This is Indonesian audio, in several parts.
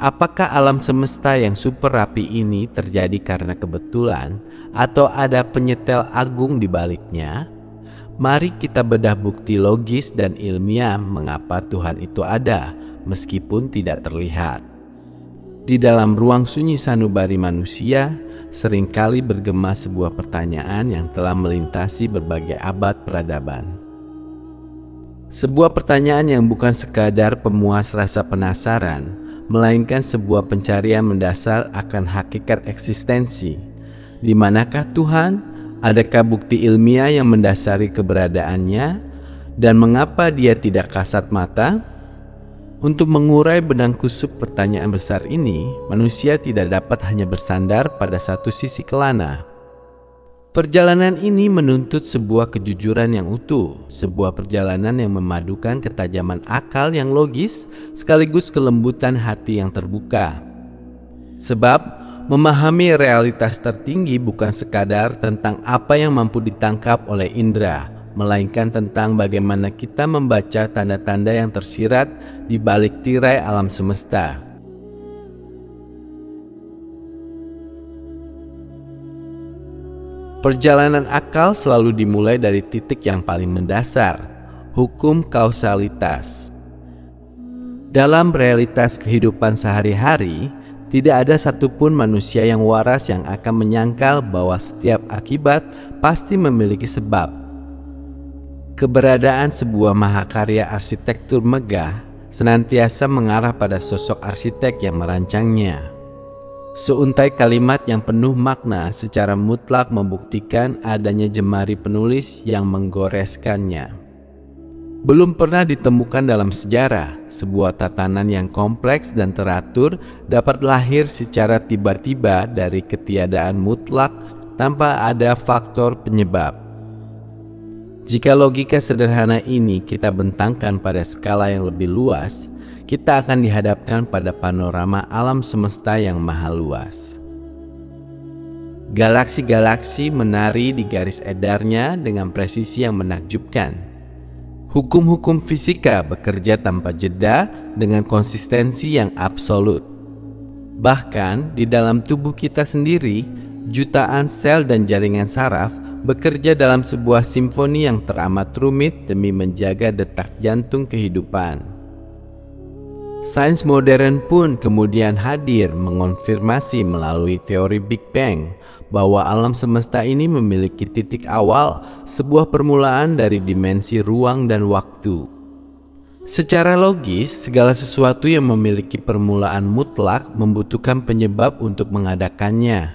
Apakah alam semesta yang super rapi ini terjadi karena kebetulan atau ada penyetel agung di baliknya? Mari kita bedah bukti logis dan ilmiah mengapa Tuhan itu ada, meskipun tidak terlihat. Di dalam ruang sunyi sanubari manusia, seringkali bergema sebuah pertanyaan yang telah melintasi berbagai abad peradaban. Sebuah pertanyaan yang bukan sekadar pemuas rasa penasaran, melainkan sebuah pencarian mendasar akan hakikat eksistensi. Di manakah Tuhan? Adakah bukti ilmiah yang mendasari keberadaannya? Dan mengapa dia tidak kasat mata? Untuk mengurai benang kusut pertanyaan besar ini, manusia tidak dapat hanya bersandar pada satu sisi kelana. Perjalanan ini menuntut sebuah kejujuran yang utuh, sebuah perjalanan yang memadukan ketajaman akal yang logis sekaligus kelembutan hati yang terbuka. Sebab memahami realitas tertinggi bukan sekadar tentang apa yang mampu ditangkap oleh indera, melainkan tentang bagaimana kita membaca tanda-tanda yang tersirat di balik tirai alam semesta. Perjalanan akal selalu dimulai dari titik yang paling mendasar, hukum kausalitas. Dalam realitas kehidupan sehari-hari, tidak ada satupun manusia yang waras yang akan menyangkal bahwa setiap akibat pasti memiliki sebab. Keberadaan sebuah mahakarya arsitektur megah senantiasa mengarah pada sosok arsitek yang merancangnya. Seuntai kalimat yang penuh makna secara mutlak membuktikan adanya jemari penulis yang menggoreskannya. Belum pernah ditemukan dalam sejarah sebuah tatanan yang kompleks dan teratur dapat lahir secara tiba-tiba dari ketiadaan mutlak tanpa ada faktor penyebab. Jika logika sederhana ini kita bentangkan pada skala yang lebih luas, kita akan dihadapkan pada panorama alam semesta yang maha luas. Galaksi-galaksi menari di garis edarnya dengan presisi yang menakjubkan. Hukum-hukum fisika bekerja tanpa jeda dengan konsistensi yang absolut. Bahkan di dalam tubuh kita sendiri, jutaan sel dan jaringan saraf bekerja dalam sebuah simfoni yang teramat rumit demi menjaga detak jantung kehidupan. Sains modern pun kemudian hadir mengonfirmasi melalui teori Big Bang bahwa alam semesta ini memiliki titik awal, sebuah permulaan dari dimensi ruang dan waktu. Secara logis, segala sesuatu yang memiliki permulaan mutlak membutuhkan penyebab untuk mengadakannya.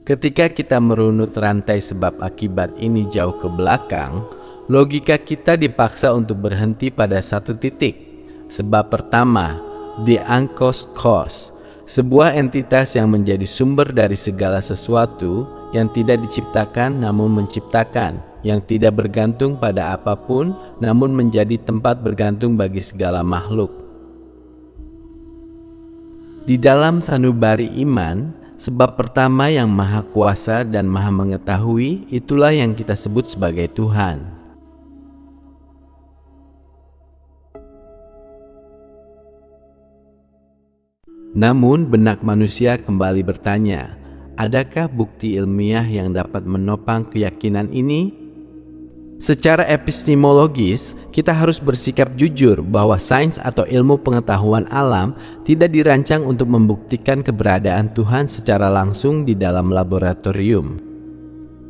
Ketika kita merunut rantai sebab akibat ini jauh ke belakang, logika kita dipaksa untuk berhenti pada satu titik. Sebab pertama, the unconscious cause. Sebuah entitas yang menjadi sumber dari segala sesuatu, yang tidak diciptakan namun menciptakan, yang tidak bergantung pada apapun namun menjadi tempat bergantung bagi segala makhluk. Di dalam sanubari iman, sebab pertama yang maha kuasa dan maha mengetahui, itulah yang kita sebut sebagai Tuhan. Namun benak manusia kembali bertanya, adakah bukti ilmiah yang dapat menopang keyakinan ini? Secara epistemologis, kita harus bersikap jujur bahwa sains atau ilmu pengetahuan alam tidak dirancang untuk membuktikan keberadaan Tuhan secara langsung di dalam laboratorium.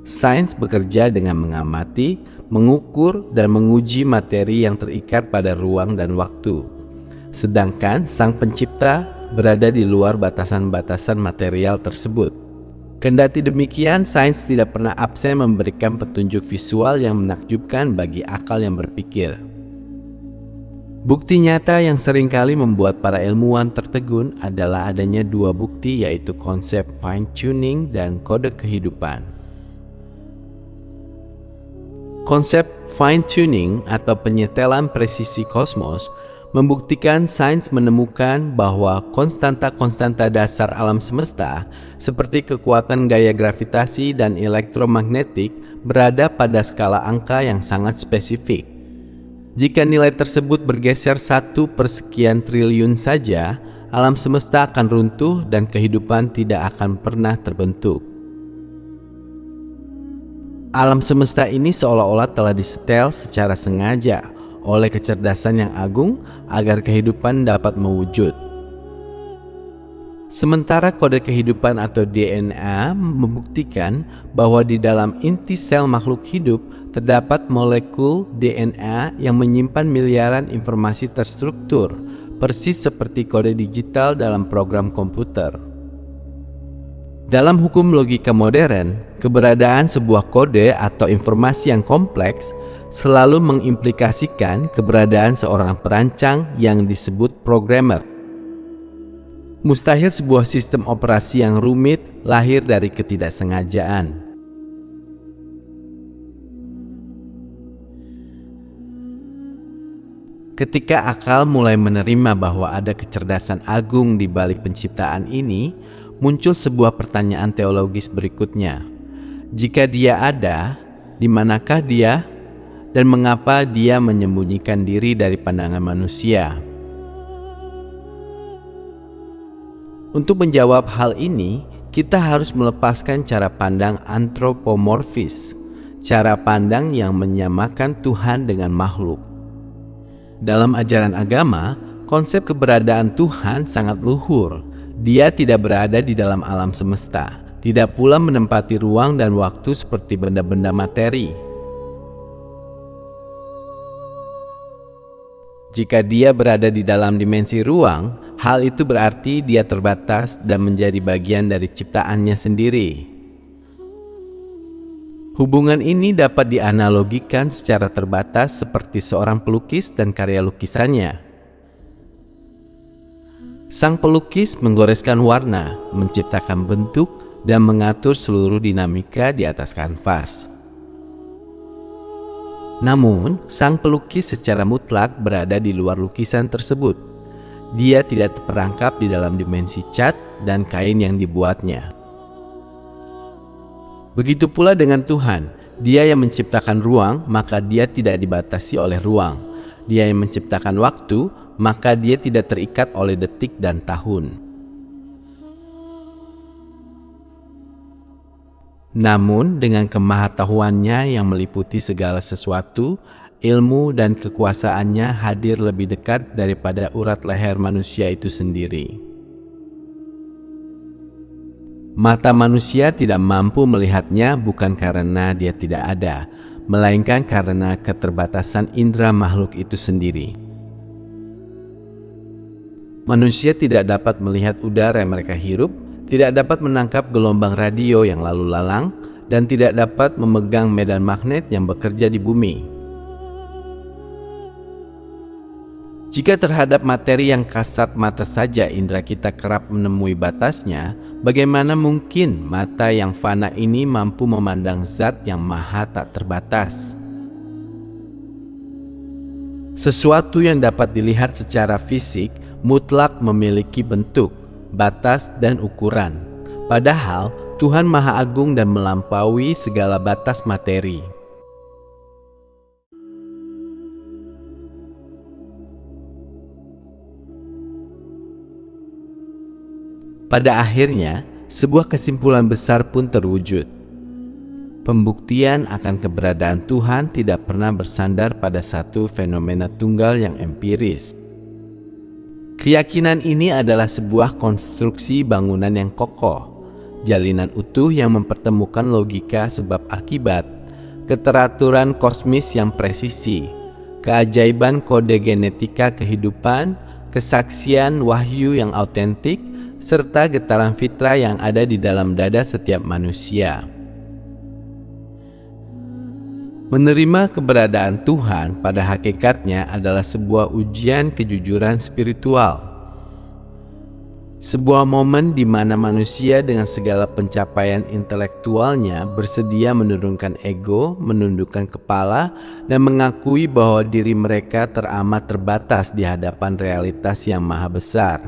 Sains bekerja dengan mengamati, mengukur, dan menguji materi yang terikat pada ruang dan waktu. Sedangkan Sang Pencipta berada di luar batasan-batasan material tersebut. Kendati demikian, sains tidak pernah absen memberikan petunjuk visual yang menakjubkan bagi akal yang berpikir. Bukti nyata yang seringkali membuat para ilmuwan tertegun adalah adanya dua bukti, yaitu konsep fine-tuning dan kode kehidupan. Konsep fine-tuning atau penyetelan presisi kosmos membuktikan sains menemukan bahwa konstanta-konstanta dasar alam semesta seperti kekuatan gaya gravitasi dan elektromagnetik berada pada skala angka yang sangat spesifik. Jika nilai tersebut bergeser 1/sekian triliun saja, alam semesta akan runtuh dan kehidupan tidak akan pernah terbentuk. Alam semesta ini seolah-olah telah disetel secara sengaja oleh kecerdasan yang agung agar kehidupan dapat mewujud. Sementara kode kehidupan atau DNA membuktikan bahwa di dalam inti sel makhluk hidup terdapat molekul DNA yang menyimpan miliaran informasi terstruktur, persis seperti kode digital dalam program komputer. Dalam hukum logika modern, keberadaan sebuah kode atau informasi yang kompleks selalu mengimplikasikan keberadaan seorang perancang yang disebut programmer. Mustahil sebuah sistem operasi yang rumit lahir dari ketidaksengajaan. Ketika akal mulai menerima bahwa ada kecerdasan agung di balik penciptaan ini, muncul sebuah pertanyaan teologis berikutnya. Jika dia ada, di manakah dia, dan mengapa dia menyembunyikan diri dari pandangan manusia? Untuk menjawab hal ini, kita harus melepaskan cara pandang antropomorfis, cara pandang yang menyamakan Tuhan dengan makhluk. Dalam ajaran agama, konsep keberadaan Tuhan sangat luhur. Dia tidak berada di dalam alam semesta, tidak pula menempati ruang dan waktu seperti benda-benda materi. Jika dia berada di dalam dimensi ruang, hal itu berarti dia terbatas dan menjadi bagian dari ciptaannya sendiri. Hubungan ini dapat dianalogikan secara terbatas seperti seorang pelukis dan karya lukisannya. Sang pelukis menggoreskan warna, menciptakan bentuk, dan mengatur seluruh dinamika di atas kanvas. Namun, sang pelukis secara mutlak berada di luar lukisan tersebut. Dia tidak terperangkap di dalam dimensi cat dan kain yang dibuatnya. Begitu pula dengan Tuhan. Dia yang menciptakan ruang, maka dia tidak dibatasi oleh ruang. Dia yang menciptakan waktu, maka dia tidak terikat oleh detik dan tahun. Namun dengan kemahatauannya yang meliputi segala sesuatu, ilmu dan kekuasaannya hadir lebih dekat daripada urat leher manusia itu sendiri. Mata manusia tidak mampu melihatnya bukan karena dia tidak ada, melainkan karena keterbatasan indera makhluk itu sendiri. Manusia tidak dapat melihat udara yang mereka hirup, tidak dapat menangkap gelombang radio yang lalu lalang, dan tidak dapat memegang medan magnet yang bekerja di bumi. Jika terhadap materi yang kasat mata saja indera kita kerap menemui batasnya, bagaimana mungkin mata yang fana ini mampu memandang zat yang maha tak terbatas? Sesuatu yang dapat dilihat secara fisik mutlak memiliki bentuk, batas, dan ukuran. Padahal Tuhan Maha Agung dan melampaui segala batas materi. Pada akhirnya, sebuah kesimpulan besar pun terwujud. Pembuktian akan keberadaan Tuhan tidak pernah bersandar pada satu fenomena tunggal yang empiris. Keyakinan ini adalah sebuah konstruksi bangunan yang kokoh, jalinan utuh yang mempertemukan logika sebab akibat, keteraturan kosmis yang presisi, keajaiban kode genetika kehidupan, kesaksian wahyu yang autentik, serta getaran fitrah yang ada di dalam dada setiap manusia. Menerima keberadaan Tuhan pada hakikatnya adalah sebuah ujian kejujuran spiritual. Sebuah momen di mana manusia dengan segala pencapaian intelektualnya bersedia menurunkan ego, menundukkan kepala, dan mengakui bahwa diri mereka teramat terbatas di hadapan realitas yang maha besar.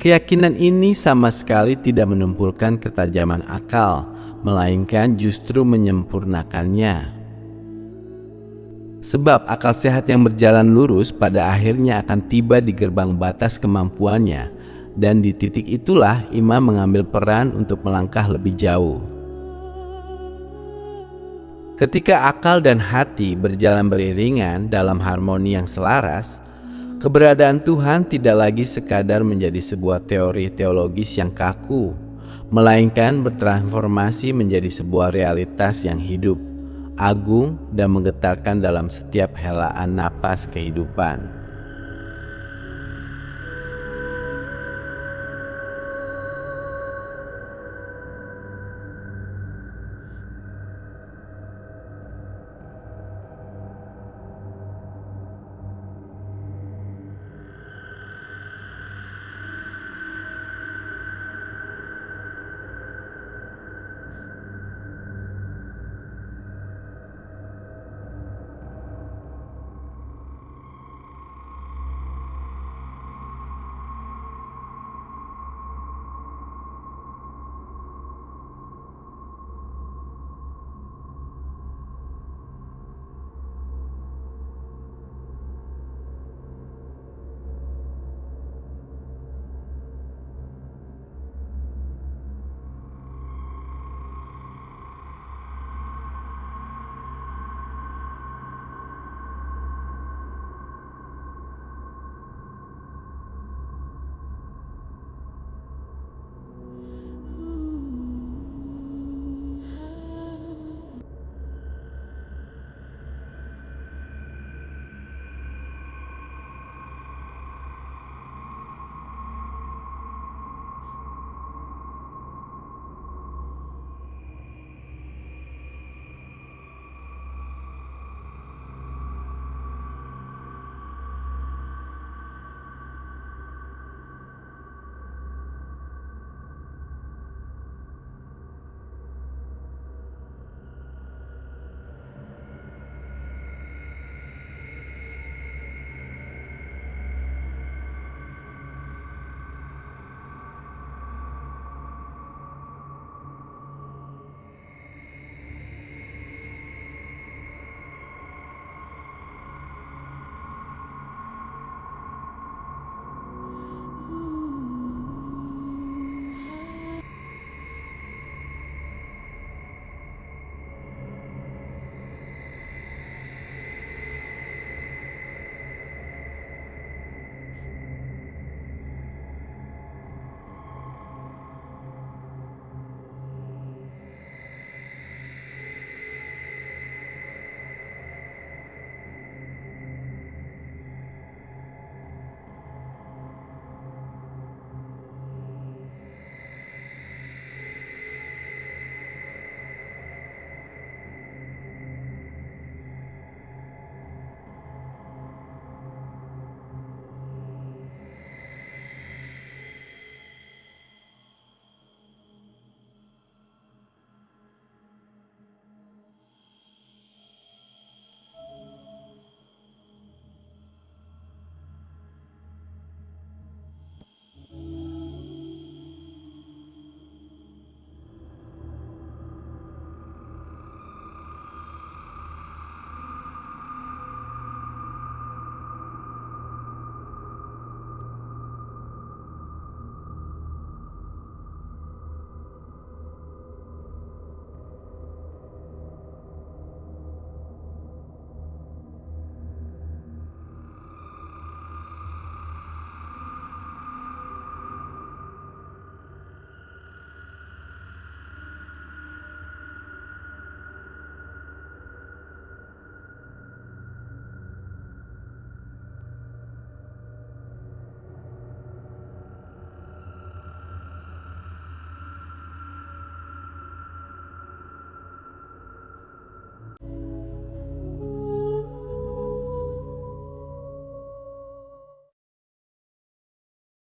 Keyakinan ini sama sekali tidak menumpulkan ketajaman akal, melainkan justru menyempurnakannya. Sebab akal sehat yang berjalan lurus pada akhirnya akan tiba di gerbang batas kemampuannya, dan di titik itulah imam mengambil peran untuk melangkah lebih jauh. Ketika akal dan hati berjalan beriringan dalam harmoni yang selaras, keberadaan Tuhan tidak lagi sekadar menjadi sebuah teori teologis yang kaku, melainkan bertransformasi menjadi sebuah realitas yang hidup, agung, dan menggetarkan dalam setiap helaan napas kehidupan.